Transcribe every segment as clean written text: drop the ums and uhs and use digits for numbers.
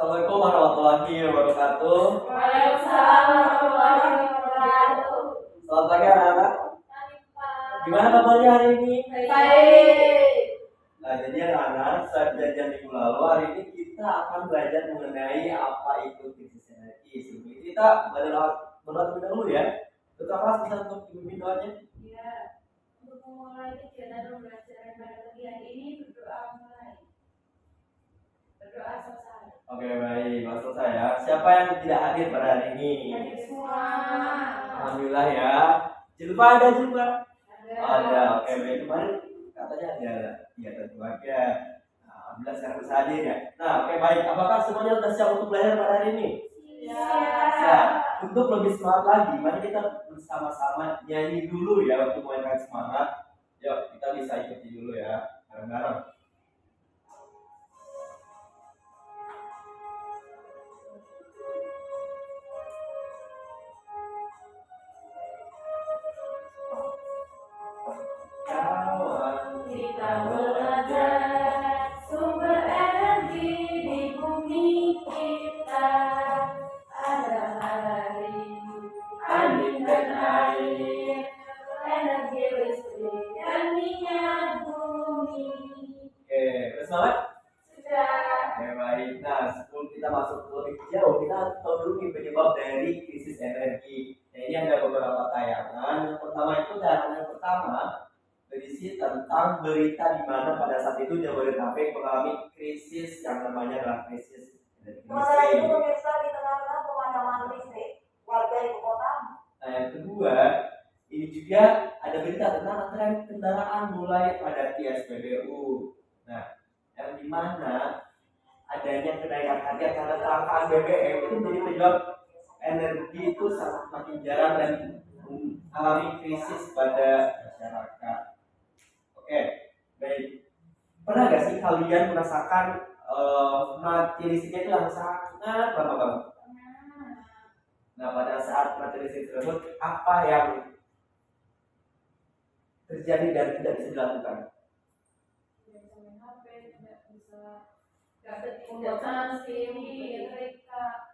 Assalamualaikum warahmatullahi wabarakatuh. Waalaikumsalam warahmatullahi wabarakatuh. Selamat pagi anak-anak. Gimana kabarnya hari ini? Baik. Nah, jadi anak-anak, saat belajar minggu lalu, hari ini kita akan belajar mengenai apa itu krisis energi. Sebelum itu kita berdoa terlebih dahulu ya. Betul kelas bisa untuk pimpin doanya? Ya, untuk memulai kegiatan pembelajaran pada pagi hari ini berdoa mulai. Berdoa selesai. Oke, baik. Langsung saya. Siapa yang tidak hadir pada hari ini? Hadir semua. Alhamdulillah ya. Jilbab ada jilbab? Ada. Oke, baik. Kemarin katanya ada. Ya, tentu aja. Nah, alhamdulillah sekarang bisa hadir ya. Nah, oke baik. Apakah semuanya sudah siap untuk belajar pada hari ini? Siap. Untuk lebih semangat lagi, mari kita bersama-sama nyanyi dulu ya untuk mainkan semangat. Yuk, kita bisa ikuti dulu ya, bareng-bareng. Kita belajar sumber energi di bumi kita. Ada hari, angin dan air, energi listrik dan minyak bumi. Oke, udah semangat? Sudah. Oke, baik. Nah, sebelum kita masuk lebih jauh, kita tahu dulu nih penyebab dari krisis energi. Nah, ini ada beberapa tayangan. Yang pertama itu tayangan yang pertama berisi tentang berita di mana pada saat itu Jabodetabek mengalami krisis yang namanya adalah krisis energi Sementara itu listrik. pemirsa di tengah-tengah pemadaman listrik warga ibu kota. Nah, yang kedua, ini juga ada berita tentang tren kendaraan mulai padati SPBU. Nah, yang dimana adanya kenaikan harga karena kelangkaan BBM itu menjadi penyebab energi itu sangat makin jarang dan mengalami krisis pada masyarakat. Oke, baik. Pernah gak sih kalian merasakan mati listriknya itu yang sangat lama banget? Nah, pada saat mati listrik tersebut, apa yang terjadi dan tidak bisa dilakukan?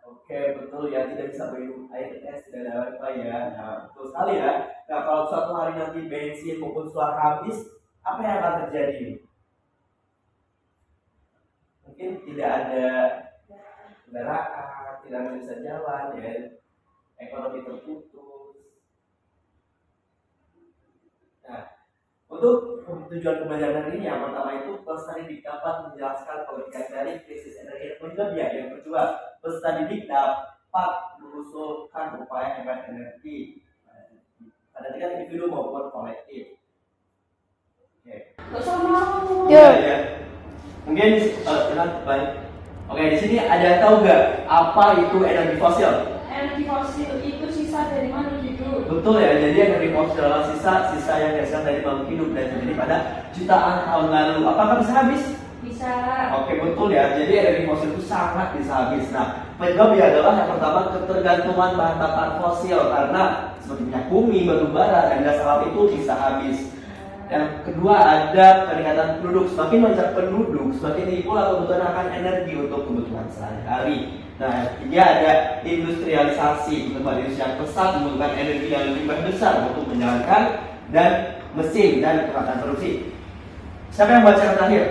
Oke, betul ya, tidak bisa minum air es dan wifi ya. Nah, betul sekali ya. Nah, kalau suatu hari nanti bensin maupun solar habis, apa yang akan terjadi? Mungkin tidak ada kendaraan, tidak bisa jalan ya, ekonomi terputus. Nah, untuk tujuan pembelajaran ini yang pertama itu peserta didik dapat menjelaskan pengertian dari krisis energi penyebabnya. Yang kedua, peserta didik dapat mengusulkan upaya hemat energi pada tingkat individu maupun kolektif. Oke. Ya. Mungkin kenal baik. Oke, di sini ada yang tahu nggak apa itu energi fosil? Energi fosil itu sisa dari makhluk hidup. Betul ya, jadi energi fosil adalah sisa yang dihasilkan dari makhluk hidup dan terjadi pada jutaan tahun lalu. Apakah bisa habis? Bisa. Oke, betul ya. Jadi energi fosil itu sangat bisa habis. Nah, penyebabnya adalah yang pertama ketergantungan bahan bakar fosil karena seperti minyak bumi, batu bara, dan gas alam itu bisa habis. Yang kedua ada peningkatan penduduk. Semakin banyak penduduk, semakin tinggi pula kebutuhan akan energi untuk kebutuhan sehari-hari. Nah, yang ketiga ada industrialisasi. Tempat industri yang pesat membutuhkan energi yang lebih besar untuk menjalankan dan mesin dan peralatan produksi. Siapa yang baca yang terakhir?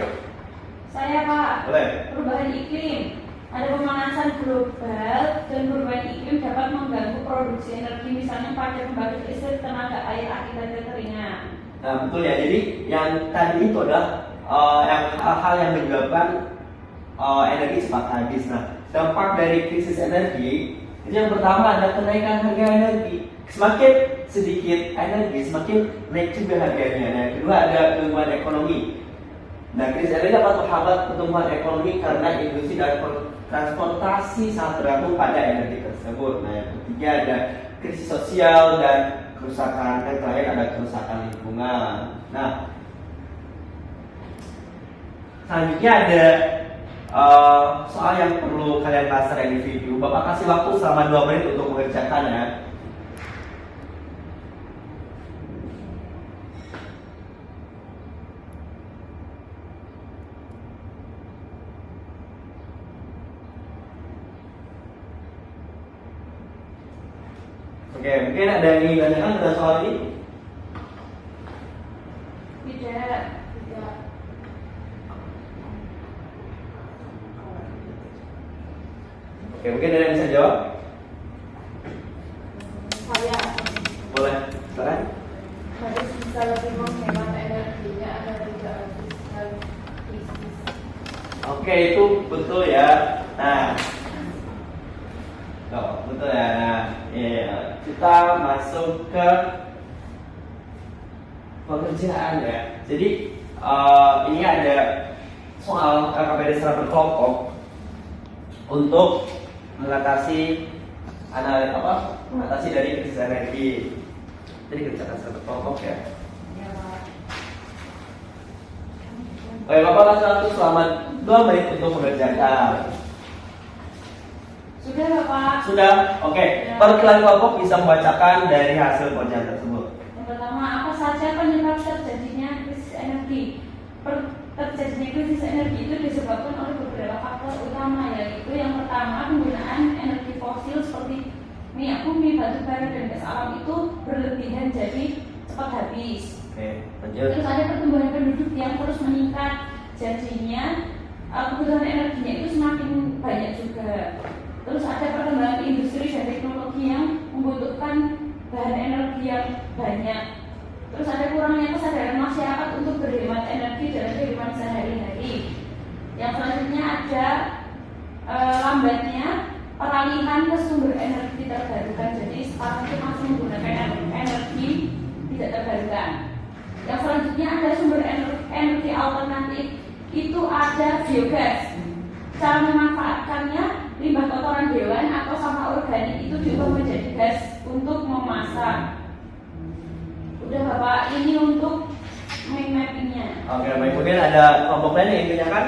Saya, Pak. Boleh. Perubahan iklim. Ada pemanasan global dan perubahan iklim dapat mengganggu produksi energi, misalnya pada pembangkit listrik tenaga air akibat kekeringan. Nah, betul ya. Jadi yang tadi itu adalah hal-hal yang menyebabkan energi cepat habis. Nah, dampak dari krisis energi itu yang pertama ada kenaikan harga energi. Semakin sedikit energi, semakin naik juga harganya. Nah, yang kedua ada gangguan ekonomi. Nah, krisis energi dapat menghambat pertumbuhan ekonomi karena industri dan transportasi sangat bergantung pada energi tersebut. Nah, yang ketiga ada krisis sosial dan kerusakan, dan terakhir ada kerusakan lingkungan. Nah, selanjutnya ada soal yang perlu kalian bahas secara individu. Bapak kasih waktu selama 2 menit untuk mengerjakan ya. Oke, mungkin ada yang ingin ditanyakan tentang soal ini? Tidak. Oke, mungkin ada yang bisa jawab? Saya Boleh, silakan. harus bisa lebih menghemat energinya agar tidak habis dalam krisis. Oke, itu betul ya. Nah, oh, betul ya. Nah, iya. Kita masuk ke pekerjaan ya. Jadi ini ada soal KKBD secara berkelompok untuk mengatasi mengatasi dari krisis energi. Jadi kerjakan secara berkelompok ya. Ya, Pak. Oke, Bapak langsung waktu selama 2 menit untuk mengerjakan. Sudah, Bapak. Sudah? Oke. Ya. Perwakilan kelompok bisa membacakan dari hasil pengerjaan tersebut. Yang pertama, apa saja penyebab terjadinya krisis energi? Terjadinya krisis energi itu disebabkan oleh beberapa faktor utama, yaitu yang pertama, penggunaan energi fosil seperti minyak bumi, batu bara, dan gas alam itu berlebihan, jadi cepat habis. Oke, lanjut. Terus ada pertumbuhan penduduk yang terus meningkat, jadinya kebutuhan energinya itu semakin banyak juga. Terus ada perkembangan industri dan teknologi yang membutuhkan bahan energi yang banyak. Terus ada kurangnya kesadaran masyarakat untuk berhemat energi dalam kehidupan sehari-hari. Yang selanjutnya ada lambatnya peralihan ke sumber energi terbarukan. Jadi sekarang itu masih menggunakan energi tidak terbarukan. Yang selanjutnya ada sumber energi alternatif, itu ada biogas. Cara memanfaatkannya, limbah kotoran hewan atau sampah organik itu diubah menjadi gas untuk memasak. Udah Bapak, ini untuk mind mappingnya. Oke, baik. Kemudian ada kelompok lain yang ingin ditanyakan?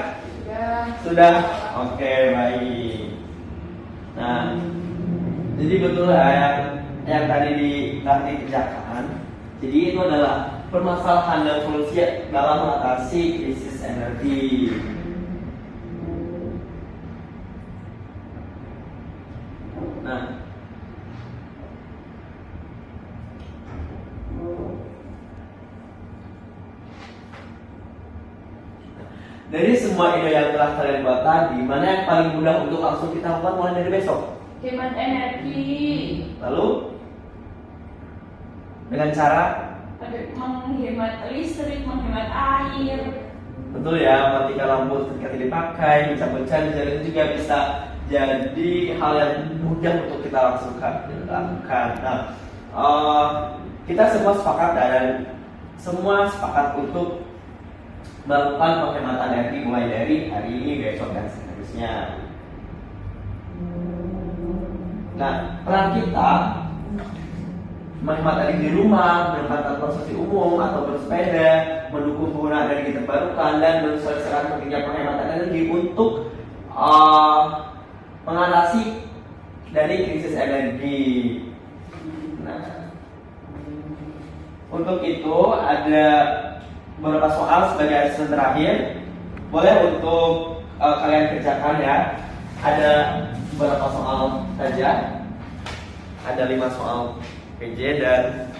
Sudah. Oke, baik. Nah, jadi betul ya yang tadi dikerjakan. Jadi itu adalah permasalahan dan solusi dalam mengatasi krisis energi. Nah, dari semua ide yang telah kalian buat tadi, mana yang paling mudah untuk langsung kita lakukan mulai dari besok? Hemat energi. Lalu dengan cara Menghemat listrik, menghemat air. betul ya, matikan lampu ketika tidak dipakai, mencabut charger itu juga bisa jadi hal yang mudah untuk kita langsung lakukan. Nah, kita semua sepakat dan semua sepakat untuk melakukan penghematan energi mulai dari hari ini, besok dan seterusnya. Nah, peran kita menghemat energi di rumah, menghemat transportasi umum atau bersepeda, mendukung penggunaan energi terbarukan dan mensosialisasikan pentingnya penghematan energi untuk mengatasi dari krisis energi. Nah, untuk itu ada beberapa soal sebagai asesmen terakhir. Boleh untuk kalian kerjakan ya. Ada beberapa soal saja. Ada 5 soal PJ dan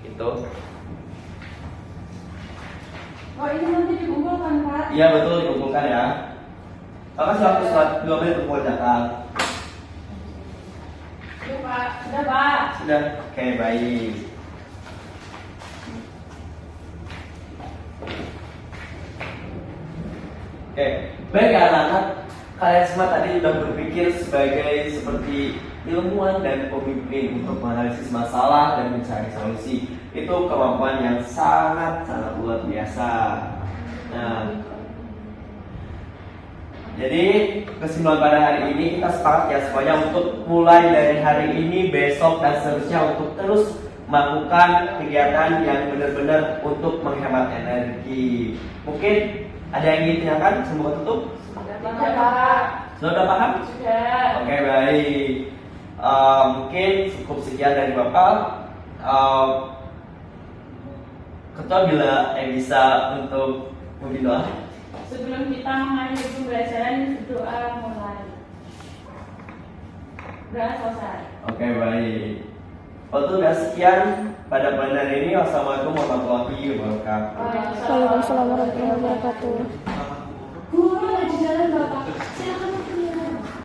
itu. Oh, ini nanti dikumpulkan, Pak. Iya betul, dikumpulkan ya. Maka waktu 2 menit untuk mengerjakan. Sudah, Pak. Sudah, Pak. Sudah, oke baik. Oke, baik anak-anak, kalian semua tadi sudah berpikir sebagai seperti ilmuwan dan pemimpin untuk menganalisis masalah dan mencari solusi. Itu kemampuan yang sangat-sangat luar biasa. Nah, jadi kesimpulan pada hari ini kita sepakat ya semuanya untuk mulai dari hari ini, besok dan seterusnya untuk terus melakukan kegiatan yang benar-benar untuk menghemat energi. Mungkin ada yang ingin ditanyakan sebelum tutup? Sudah, Pak. Sudah paham? Sudah. Oke baik. Mungkin cukup sekian dari Bapak. Ketua bila yang bisa untuk memberi doa. Sebelum kita mengakhiri pembelajaran, berdoa mulai. Sudah selesai. Oke baik. Waktu udah sekian pada webinar ini. Wassalamualaikum warahmatullahi wabarakatuh. Waalaikumsalam warahmatullahi wabarakatuh.